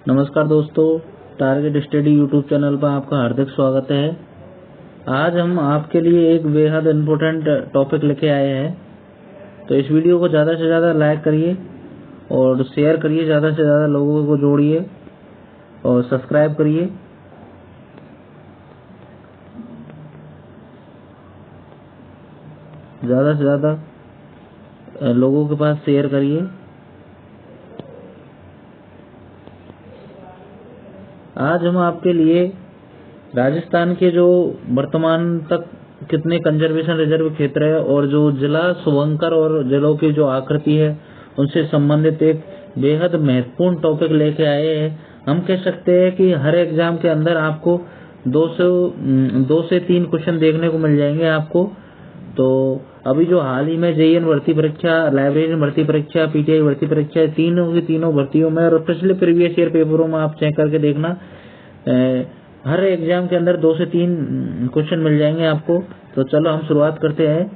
नमस्कार दोस्तों, target study YouTube channel पर आपका हार्दिक स्वागत है। आज हम आपके लिए एक बेहद इम्पोर्टेंट टॉपिक लेके आए हैं, तो इस वीडियो को ज़्यादा से ज़्यादा लाइक करिए और शेयर करिए, ज़्यादा से ज़्यादा लोगों को जोड़िए और सब्सक्राइब करिए। ज़्यादा से ज़्यादा लोगों के पास शेयर करिए। आज हम आपके लिए राजस्थान के जो वर्तमान तक कितने कंजर्वेशन रिजर्व क्षेत्र है और जो जिला शुभंकर और जिलों की जो आकृति है उनसे संबंधित एक बेहद महत्वपूर्ण टॉपिक लेके आए हैं। हम कह सकते हैं कि हर एग्जाम के अंदर आपको 2 से 3 क्वेश्चन देखने को मिल जाएंगे आपको। तो अभी जो हाल ही में जेईएन भर्ती परीक्षा, लाइब्रेरियन भर्ती परीक्षा, पीटीआई भर्ती परीक्षा, तीनों की तीनों भर्तियों में और पिछले प्रीवियस ईयर पेपरों में आप चेक करके देखना, हर एग्जाम के अंदर 2 से 3 क्वेश्चन मिल जाएंगे आपको। तो चलो हम शुरुआत करते हैं।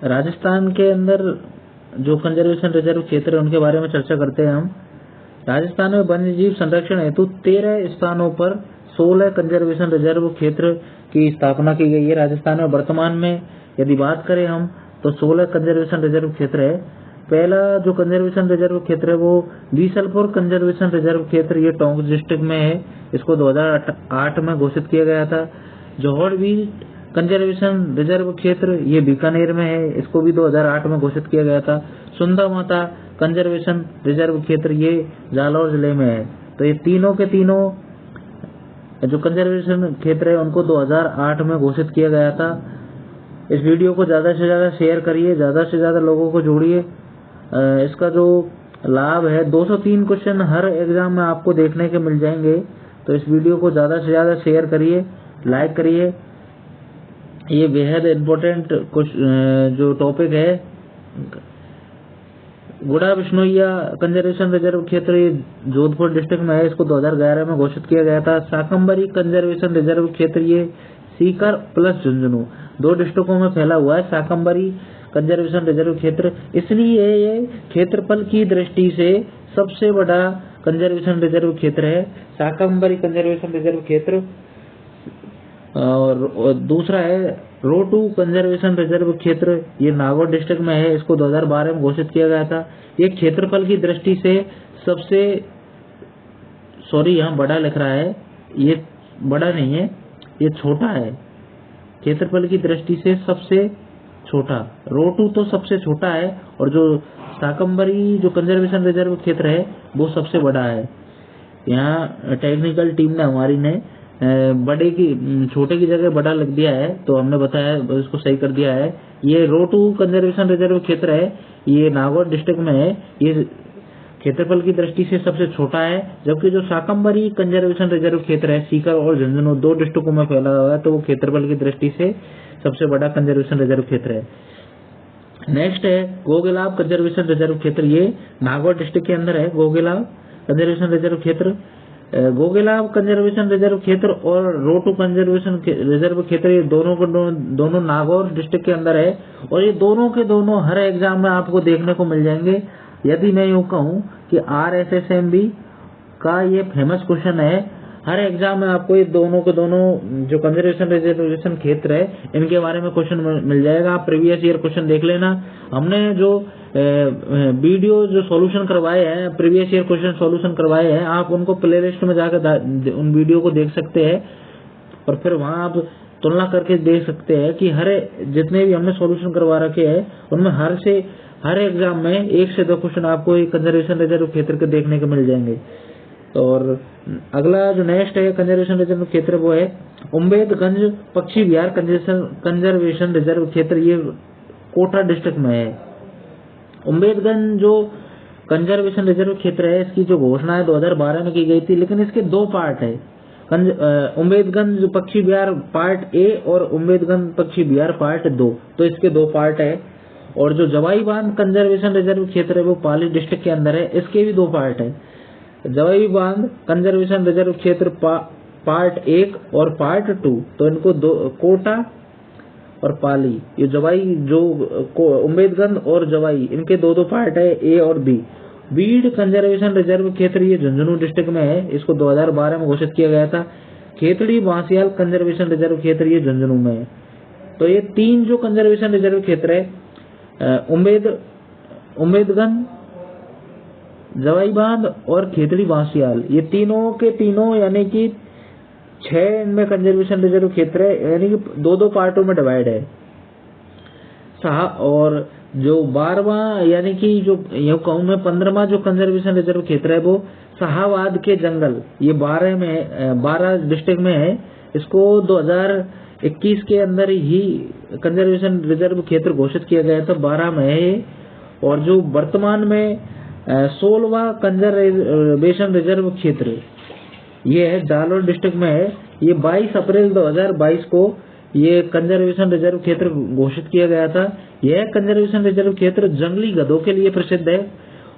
राजस्थान के अंदर जो कंजर्वेशन रिजर्व क्षेत्र है उनके बारे में चर्चा करते हैं हम। राजस्थान में वन्य जीव संरक्षण हेतु 13 स्थानों पर 16 कंजर्वेशन रिजर्व क्षेत्र की स्थापना की गई है। राजस्थान में वर्तमान में यदि बात करें हम तो 16 कंजर्वेशन रिजर्व क्षेत्र है। पहला जो कंजर्वेशन रिजर्व क्षेत्र है वो बीसलपुर कंजर्वेशन रिजर्व क्षेत्र, ये टोंक डिस्ट्रिक्ट में है। इसको 2008 में घोषित किया गया था। जौहर बीट कंजर्वेशन रिजर्व क्षेत्र ये बीकानेर में है, इसको भी 2008 में घोषित किया गया था। सुंदा माता कंजर्वेशन रिजर्व क्षेत्र ये जालौर जिले में है। तो ये तीनों के तीनों जो कंजर्वेशन क्षेत्र है उनको 2008 में घोषित किया गया था। इस वीडियो को ज़्यादा से ज़्यादा शेयर करिए, ज़्यादा से ज़्यादा लोगों को जोड़िए। इसका जो लाभ है 203 क्वेश्चन हर एग्जाम में आपको देखने के मिल जाएंगे। तो इस वीडियो को ज़्यादा से ज़्यादा शेयर करिए, लाइक करिए। ये बेहद इम्पोर्टेंट जो टॉपिक है। गुड़ा बिश्नोइया कंजर्वेशन रिजर्व क्षेत्र ये जोधपुर डिस्ट्रिक्ट में है, इसको 2011 में घोषित किया गया था। शाकंभरी कंजर्वेशन रिजर्व क्षेत्र ये सीकर प्लस झुंझुनू 2 डिस्ट्रिक्टों में फैला हुआ है। शाकंभरी कंजर्वेशन रिजर्व क्षेत्र इसलिए ये क्षेत्रफल की दृष्टि से सबसे बड़ा कंजर्वेशन रिजर्व क्षेत्र है, शाकंभरी कंजर्वेशन रिजर्व क्षेत्र। और दूसरा है रोटू कंजर्वेशन रिजर्व क्षेत्र, ये नागौर डिस्ट्रिक्ट में है, इसको 2012 में घोषित किया गया था। ये क्षेत्रफल की दृष्टि से सबसे, यहाँ बड़ा लिख रहा है, ये बड़ा नहीं है, ये छोटा है। क्षेत्रफल की दृष्टि से सबसे छोटा, रोटू तो सबसे छोटा है और जो शाकंभरी जो कंजर्वेशन रिजर्व क्षेत्र है वो सबसे बड़ा है। यहाँ टेक्निकल टीम ने हमारी ने बड़े की छोटे की जगह बड़ा लिख दिया है, तो हमने बताया इसको सही कर दिया है। ये रोटू कंजर्वेशन रिजर्व क्षेत्र है, ये नागौर डिस्ट्रिक्ट में है। ये क्षेत्रफल की दृष्टि से सबसे छोटा है, जबकि जो शाकंभरी कंजर्वेशन रिजर्व क्षेत्र है सीकर और झुंझुनू 2 डिस्ट्रिक्टों में फैला हुआ है, तो वो क्षेत्रफल की दृष्टि से सबसे बड़ा कंजर्वेशन रिजर्व क्षेत्र है। नेक्स्ट है गोगेलाब कंजर्वेशन रिजर्व क्षेत्र, ये नागौर डिस्ट्रिक्ट के अंदर है। गोगेलाब कंजर्वेशन रिजर्व क्षेत्र, गोगेलाब कंजर्वेशन रिजर्व क्षेत्र और रोटू कंजर्वेशन रिजर्व क्षेत्र ये दोनों नागौर डिस्ट्रिक्ट के अंदर है। और ये दोनों के दोनों हर एग्जाम में आपको देखने को मिल जाएंगे। यदि मैं यूँ कहूँ कि RSSMB का ये फेमस क्वेश्चन है, हर एग्जाम में आपको ये दोनों के दोनों जो कंजर्वेशन रिजर्वेशन क्षेत्र है इनके बारे में क्वेश्चन मिल जाएगा। आप प्रीवियस ईयर क्वेश्चन देख लेना। हमने जो वीडियो जो सॉल्यूशन करवाए हैं, प्रीवियस ईयर क्वेश्चन सॉल्यूशन करवाए हैं, आप उनको प्लेलिस्ट में जाकर उन वीडियो को देख सकते हैं और फिर वहाँ आप तुलना करके देख सकते हैं कि जितने भी हमने सॉल्यूशन करवा रखे हैं उनमें हर एग्जाम में 1 से 2 क्वेश्चन आपको एक कंजर्वेशन रिजर्व क्षेत्र के देखने को मिल जाएंगे। और अगला जो नेक्स्ट है कंजर्वेशन रिजर्व क्षेत्र वो है उम्मेदगंज पक्षी विहार कंजर्वेशन रिजर्व क्षेत्र, ये कोटा डिस्ट्रिक्ट में है। उम्मेदगंज जो कंजर्वेशन रिजर्व क्षेत्र है इसकी जो घोषणा है 2012 में की गई थी, लेकिन इसके 2 पार्ट है। उम्मेदगंज पक्षी विहार पार्ट ए और उम्मेदगंज पक्षी विहार पार्ट 2, तो इसके 2 पार्ट है। और जो जवाई बांध कंजर्वेशन रिजर्व क्षेत्र है वो पाली डिस्ट्रिक्ट के अंदर है, इसके भी 2 पार्ट है। जवाई बांध कंजर्वेशन रिजर्व क्षेत्र पार्ट 1 और पार्ट 2, तो इनको कोटा और पाली, ये जवाई जो उम्मेदगंज और जवाई इनके 2 पार्ट है, ए और बी। बीड कंजर्वेशन रिजर्व क्षेत्र ये झुंझुनू डिस्ट्रिक्ट में है, इसको 2012 में घोषित किया गया था। खेतड़ी बांसियाल कंजर्वेशन रिजर्व क्षेत्र ये झुंझुनू में है। तो ये 3 जो कंजर्वेशन रिजर्व क्षेत्र है, उम्मेदगंज, जवाई बांध और खेतड़ी बांसियाल, ये तीनों के तीनों यानी कि 6 इनमें कंजर्वेशन रिजर्व क्षेत्र है, यानी कि 2-2 पार्टों में डिवाइड है। और जो 12वां यानी कि जो यूं कहूँ मैं 15वां जो कंजर्वेशन रिजर्व क्षेत्र है वो शाहाबाद के जंगल, ये 12 डिस्ट्रिक्ट में है। इसको 2021 के अंदर ही कंजर्वेशन रिजर्व क्षेत्र घोषित किया गया था, 12 में है। और जो वर्तमान में 16वां कंजर्वेशन रिजर्व क्षेत्र ये है, जालोर डिस्ट्रिक्ट में है। ये 22 अप्रैल 2022 को ये कंजर्वेशन रिजर्व क्षेत्र घोषित किया गया था। यह कंजर्वेशन रिजर्व क्षेत्र जंगली गधों के लिए प्रसिद्ध है।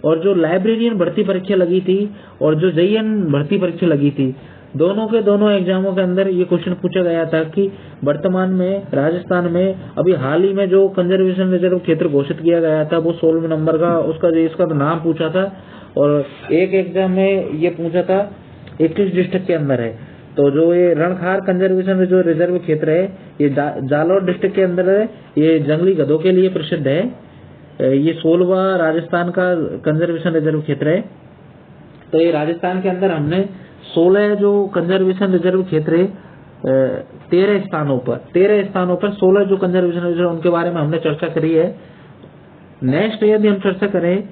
और जो लाइब्रेरियन भर्ती परीक्षा लगी थी और जो JN भर्ती परीक्षा लगी थी, दोनों के दोनों एग्जामों के अंदर ये क्वेश्चन पूछा गया था कि वर्तमान में राजस्थान में अभी हाल ही में जो कंजर्वेशन रिजर्व क्षेत्र घोषित किया गया था वो 16 नंबर का इसका तो नाम पूछा था। और एक एग्जाम में ये पूछा था 21 डिस्ट्रिक्ट के अंदर है। तो जो ये रणखार कंजर्वेशन जो रिजर्व क्षेत्र है ये जालोर डिस्ट्रिक्ट के अंदर है, ये जंगली गधों के लिए प्रसिद्ध है। ये 16वां राजस्थान का कंजर्वेशन रिजर्व क्षेत्र है। तो ये राजस्थान के अंदर हमने 16 जो कंजर्वेशन रिजर्व क्षेत्र है 13 स्थानों पर 16 जो कंजर्वेशन रिजर्व उनके बारे में हमने चर्चा करी है। नेक्स्ट यदि हम चर्चा करें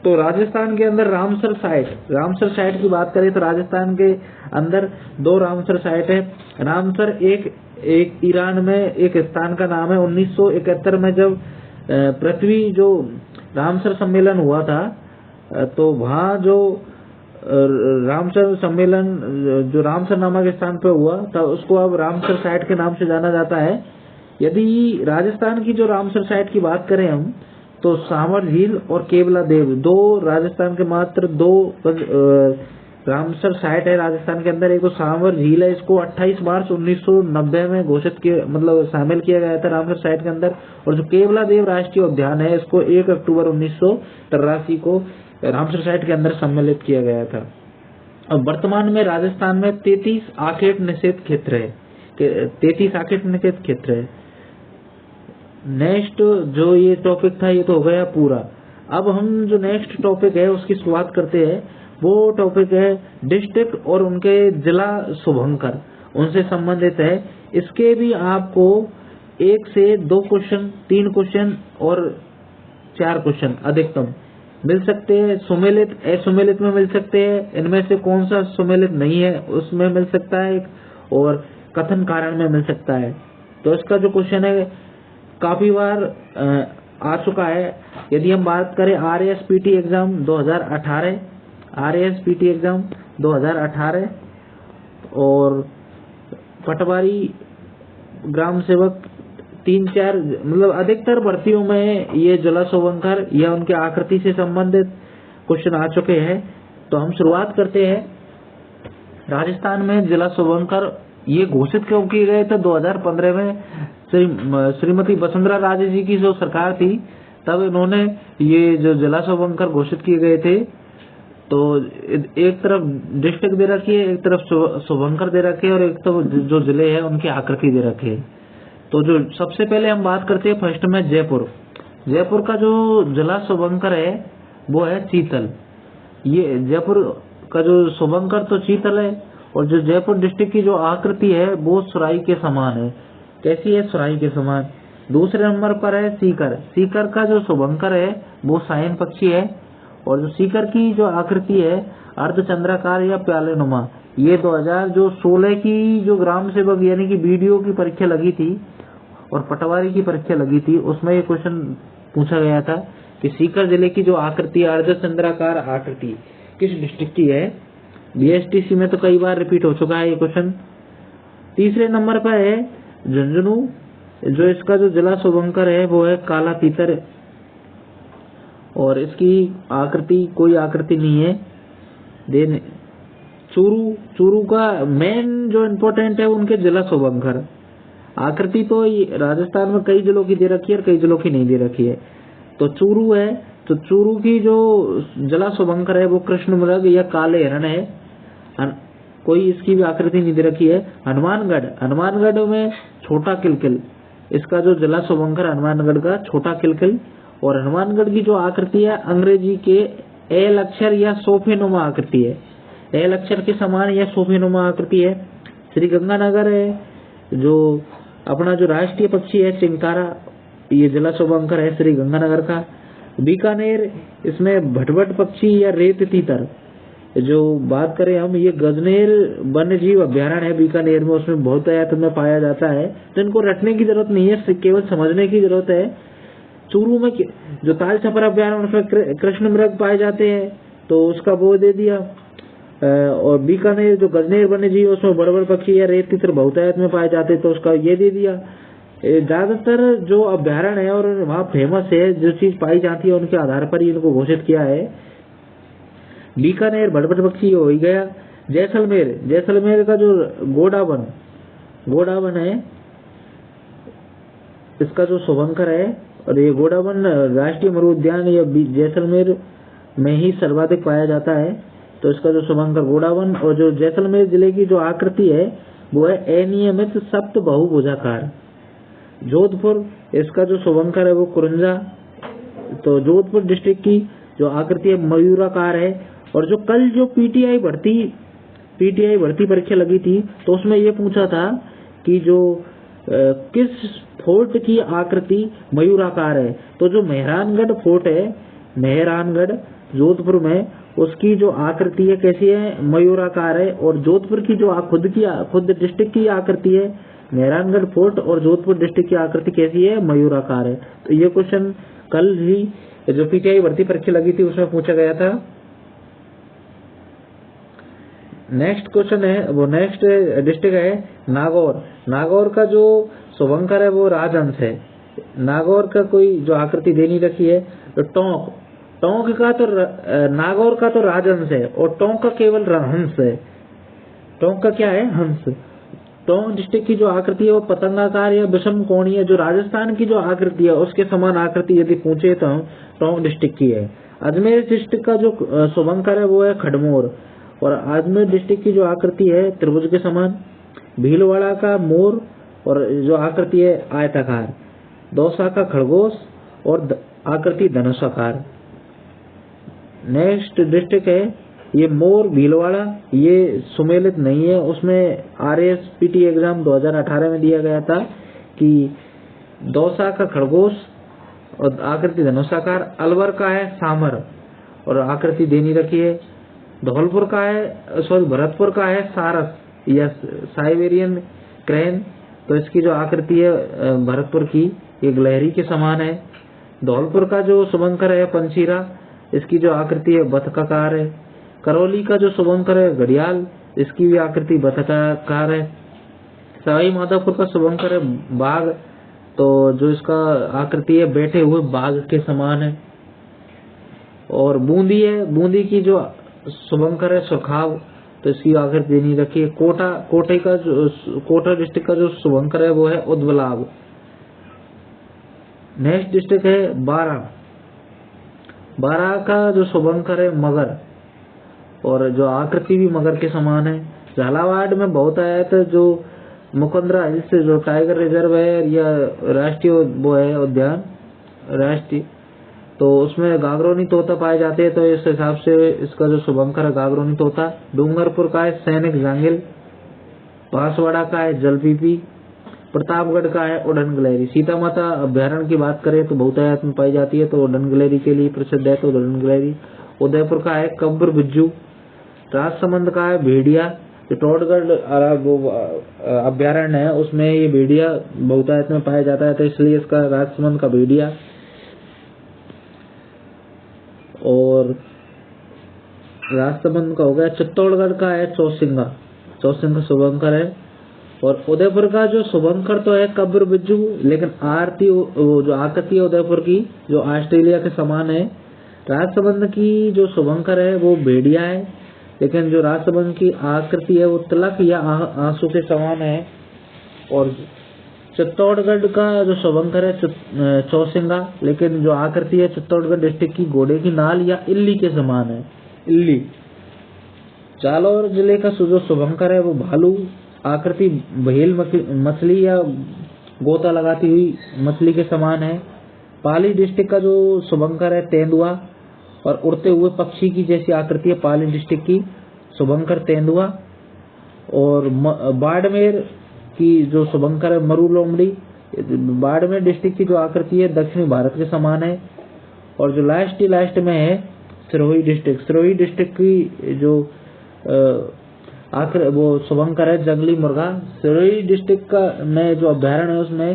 तो राजस्थान के अंदर रामसर साइट की बात करें तो राजस्थान के अंदर 2 रामसर साइट है। रामसर एक ईरान में एक स्थान का नाम है। 1971 में जब पृथ्वी जो रामसर सम्मेलन हुआ था तो वहाँ जो रामसर सम्मेलन जो रामसर नामक स्थान पर हुआ था उसको अब रामसर साइट के नाम से जाना जाता है। यदि राजस्थान की जो रामसर साइट की बात करें हम तो सांवर झील और केवला देव 2 राजस्थान के मात्र 2 रामसर साइट है राजस्थान के अंदर। एक तो सांवर झील है, इसको 28 मार्च 1990 में घोषित किया शामिल किया गया था रामसर साइट के अंदर। और जो केवला देव राष्ट्रीय उद्यान है इसको 1 अक्टूबर 1983 को रामसर साइट के अंदर सम्मिलित किया गया था। अब वर्तमान में राजस्थान में 33 आखेट निषेध क्षेत्र है। नेक्स्ट जो ये टॉपिक था ये तो हो गया पूरा। अब हम जो नेक्स्ट टॉपिक है उसकी शुरुआत करते हैं। वो टॉपिक है डिस्ट्रिक्ट और उनके जिला शुभंकर, उनसे संबंधित है। इसके भी आपको 1 से 2 क्वेश्चन, 3 क्वेश्चन और 4 क्वेश्चन अधिकतम मिल सकते हैं। सुमेलित असुमेलित में मिल सकते हैं। इनमें से कौन सा सुमेलित नहीं है उसमें मिल सकता है, और कथन कारण में मिल सकता है। तो इसका जो क्वेश्चन है काफी बार आ चुका है। यदि हम बात करें RASPT एग्जाम 2018, RASPT एग्जाम 2018 और पटवारी ग्राम सेवक 3-4 मतलब अधिकतर भर्तियों में ये जिला शुभंकर या उनके आकृति से संबंधित क्वेश्चन आ चुके हैं। तो हम शुरुआत करते हैं। राजस्थान में जिला शुभंकर ये घोषित क्यों किए गए थे? 2015 में श्रीमती वसुंधरा राजे जी की जो सरकार थी तब इन्होंने ये जो जिला शुभंकर घोषित किए गए थे। तो एक तरफ डिस्ट्रिक्ट दे रखी है, एक तरफ शुभंकर दे रखे है और एक तरफ जो जिले हैं उनकी आकृति दे रखे है। तो जो सबसे पहले हम बात करते हैं फर्स्ट में जयपुर का जो जिला शुभंकर है वो है चीतल। ये जयपुर का जो शुभंकर तो चीतल है और जो जयपुर डिस्ट्रिक्ट की जो आकृति है वो सुराही के समान है। कैसी है? सुराही के समान। दूसरे नंबर पर है सीकर का जो शुभंकर है वो सायन पक्षी है और जो सीकर की जो आकृति है अर्धचंद्राकार या प्याले नुमा। ये 2016 की जो ग्राम सेवक यानी कि BDO की परीक्षा लगी थी और पटवारी की परीक्षा लगी थी उसमें ये क्वेश्चन पूछा गया था कि सीकर जिले की जो आकृति अर्धचंद्राकार आकृति किस डिस्ट्रिक्ट की है। BSTC में तो कई बार रिपीट हो चुका है ये क्वेश्चन। तीसरे नंबर पर है झुंझुनू, जो इसका जो जिला शुभंकर है वो है काला तीतर और इसकी आकृति कोई आकृति नहीं है। देन चूरू का मेन जो इम्पोर्टेंट है उनके जिला शुभंकर। आकृति तो राजस्थान में कई जिलों की दे रखी है और कई जिलों की नहीं दे रखी है। तो चूरू है तो चूरू की जो जला शुभंकर है वो कृष्ण मृग या काले हिरण है। कोई इसकी भी आकृति नहीं दे रखी है। हनुमानगढ़ में छोटा किलकिल, इसका जो जला शुभंकर हनुमानगढ़ का छोटा किलकिल। और हनुमानगढ़ की जो आकृति है अंग्रेजी के एल अक्षर या सोफेनुमा आकृति है, एल अक्षर के समान या सोफेनुमा आकृति है। श्री गंगानगर है जो अपना जो राष्ट्रीय पक्षी है चिंकारा, ये जला शुभंकर है श्री गंगानगर का। बीकानेर, इसमें भटभट पक्षी या रेत तीतर जो बात करें हम, ये गजनेर वन्य जीव अभ्यारण्य है बीकानेर में, उसमें बहुत आयात में पाया जाता है। तो इनको रटने की जरूरत नहीं है, केवल समझने की जरूरत है। चूरू में जो ताल छपर अभ्यारण्य उसमें कृष्ण मृग पाए जाते हैं तो उसका वो दे दिया। और बीकानेर जो गजनेर वन्य जीव उसमें बड़े बड़े पक्षी या रेत तीतर बहुतायत में पाए जाते हैं तो उसका ये दे दिया। ज्यादातर जो अभ्यारण्य है और वहाँ फेमस है जो चीज पाई जाती है उनके आधार पर ही इनको घोषित किया है। बीकानेर बड़बड़ पक्षी हो ही गया। जैसलमेर का जो गोडावन है, इसका जो शुभंकर है, और ये गोडावन राष्ट्रीय मरु उद्यान या जैसलमेर में ही सर्वाधिक पाया जाता है तो इसका जो शुभंकर गोडावन। और जो जैसलमेर जिले की जो आकृति है वो है अनियमित सप्त बहुभुजाकार। जोधपुर, इसका जो शुभंकर है वो कुरंजा। तो जोधपुर डिस्ट्रिक्ट की जो आकृति है मयूराकार है। और जो कल जो पीटीआई भर्ती परीक्षा लगी थी तो उसमें ये पूछा था कि जो किस फोर्ट की आकृति मयूराकार है, तो जो मेहरानगढ़ फोर्ट है, मेहरानगढ़ जोधपुर में, उसकी जो आकृति है कैसी है, मयूराकार है। और जोधपुर की जो खुद डिस्ट्रिक्ट की आकृति है मेहरानगढ़ फोर्ट, और जोधपुर डिस्ट्रिक्ट की आकृति कैसी है, मयूराकार है। तो ये क्वेश्चन कल ही जो पीटीआई भर्ती परीक्षा लगी थी उसमें पूछा गया था। नेक्स्ट क्वेश्चन है वो नेक्स्ट डिस्ट्रिक्ट है नागौर का जो शुभंकर है वो राजहंस है। नागौर का कोई जो आकृति दे नहीं रखी है। तो टोंक का तो नागौर का तो राजहंस है और टोंक का केवल हंस है। टोंक का क्या है, हंस। टोंक डिस्ट्रिक्ट की जो आकृति है वो पतंगाकार या विषम कोणीय, जो राजस्थान की जो आकृति है उसके समान आकृति यदि पूछे तो टोंक डिस्ट्रिक्ट की है। अजमेर डिस्ट्रिक्ट का जो शुभंकर है वो है खडमोर, और अजमेर डिस्ट्रिक्ट की जो आकृति है त्रिभुज के समान। भीलवाड़ा का मोर, और जो आकृति है आयताकार। दौसा का खरगोश, और आकृति धनुषाकार। नेक्स्ट डिस्ट्रिक्ट है ये मोर भीलवाड़ा, ये सुमेलित नहीं है, उसमें RSPT एग्जाम 2018 में दिया गया था कि दौसा का खरगोश और आकृति धनुषाकार। अलवर का है सामर और आकृति दे नहीं रखी है। धौलपुर का है भरतपुर का है सारस या साइबेरियन क्रेन, तो इसकी जो आकृति है भरतपुर की ये गिलहरी के समान है। धौलपुर का जो शुभंकर है पंचीरा, इसकी जो आकृति है बतखाकार है। करौली का जो शुभंकर है घड़ियाल, इसकी भी आकृति बतखाकार है। सवाई माधोपुर का शुभंकर है बाघ, तो जो इसका आकृति है बैठे हुए बाघ के समान है। और बूंदी है, बूंदी की जो शुभंकर है सुखाव, तो इसकी आकृति नहीं रखी है। कोटा डिस्ट्रिक्ट का जो शुभंकर है वो है उद्बलाभ। नेक्स्ट डिस्ट्रिक्ट है बारा का जो शुभंकर है मगर, और जो आकृति भी मगर के समान है। झालावाड़ में बहुत आया था जो मुकंदरा हिल्स जो टाइगर रिजर्व है या राष्ट्रीय वो है उद्यान राष्ट्रीय, तो उसमें गागरोनी तोता पाए जाते हैं, तो इस हिसाब से इसका जो शुभंकर है गागरोनी तोता। डूंगरपुर का है सैनिक जांगिल। बांसवाड़ा का है जलपीपी। प्रतापगढ़ का है उड़न गिलहरी। सीता माता अभ्यारण्य की बात करें तो बहुतायत में पाई जाती है, तो उड़न गिलहरी के लिए प्रसिद्ध है, तो उड़न गिलहरी। उदयपुर का है कब्र बिज्जू। राजसमंद का है भेड़िया। चित्तौड़गढ़ अभ्यारण्य है उसमें ये भेड़िया बहुतायत में पाया जाता है, तो इसलिए इसका राजसमंद का भेड़िया। और राजसमंद का हो गया। चित्तौड़गढ़ का है चौसिंगा शुभंकर है। और उदयपुर का जो शुभंकर तो है कब्र बिज्जू, लेकिन जो आकृति है उदयपुर की जो ऑस्ट्रेलिया के समान है। राजसमंद की जो शुभंकर है वो भेड़िया है, लेकिन जो राजसमंद की आकृति है वो तिलक या आंसू के समान है। और चित्तौड़गढ़ का जो शुभंकर है चौसिंगा, लेकिन जो आकृति है चित्तौड़गढ़ डिस्ट्रिक्ट की घोड़े की नाल या इल्ली के समान है, इल्ली। जालौर जिले का जो शुभंकर है वो भालू आकृति व्हेल मछली या गोता लगाती हुई मछली के समान है। पाली डिस्ट्रिक्ट का जो शुभंकर है तेंदुआ और उड़ते हुए पक्षी की जैसी आकृति है पाली डिस्ट्रिक्ट की, शुभंकर तेंदुआ। और बाड़मेर की जो शुभंकर है मरु लोमड़ी, बाड़मेर डिस्ट्रिक्ट की जो आकृति है दक्षिणी भारत के समान है। और जो लास्ट में है सिरोही डिस्ट्रिक्ट की जो वो शुभंकर है जंगली मुर्गा। सिरोही डिस्ट्रिक्ट का में जो अभ्यारण्य है उसमें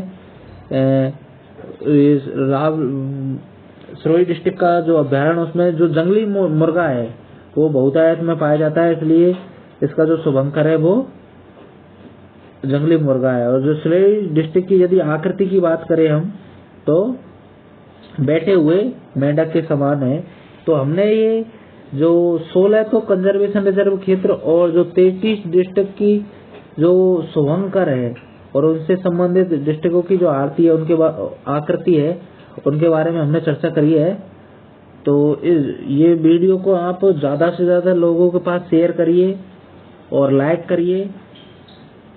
सिरोही डिस्ट्रिक्ट का जो अभ्यारण्य उसमें जो जंगली मुर्गा है वो बहुतायत में पाया जाता है, इसलिए इसका जो शुभंकर है वो जंगली मुर्गा है। और जो सिरोही डिस्ट्रिक्ट की यदि आकृति की बात करें हम तो बैठे हुए मेंढक के समान है। तो हमने ये जो 16 तो कंजर्वेशन रिजर्व क्षेत्र और जो 33 डिस्ट्रिक्ट की जो शुभंकर है और उनसे संबंधित डिस्ट्रिक्टों की जो आरती है उनके आकृति है उनके बारे में हमने चर्चा करी है। तो ये वीडियो को आप ज़्यादा से ज़्यादा लोगों के पास शेयर करिए और लाइक करिए।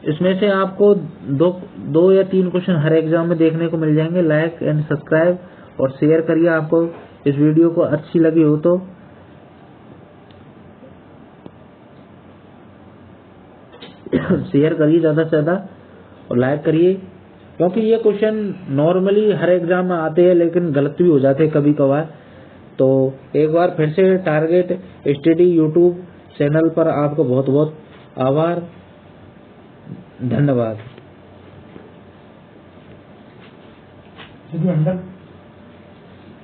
इसमें से आपको दो या 3 क्वेश्चन हर एग्जाम में देखने को मिल जाएंगे। लाइक एंड सब्सक्राइब और शेयर करिए। आपको इस वीडियो को अच्छी लगी हो तो शेयर करिए ज़्यादा से ज़्यादा और लाइक करिए, क्योंकि ये क्वेश्चन नॉर्मली हर एग्जाम में आते हैं लेकिन गलत भी हो जाते हैं कभी कभार। तो एक बार फिर से टारगेट स्टडी यूट्यूब चैनल पर आपको बहुत बहुत आभार, धन्यवाद।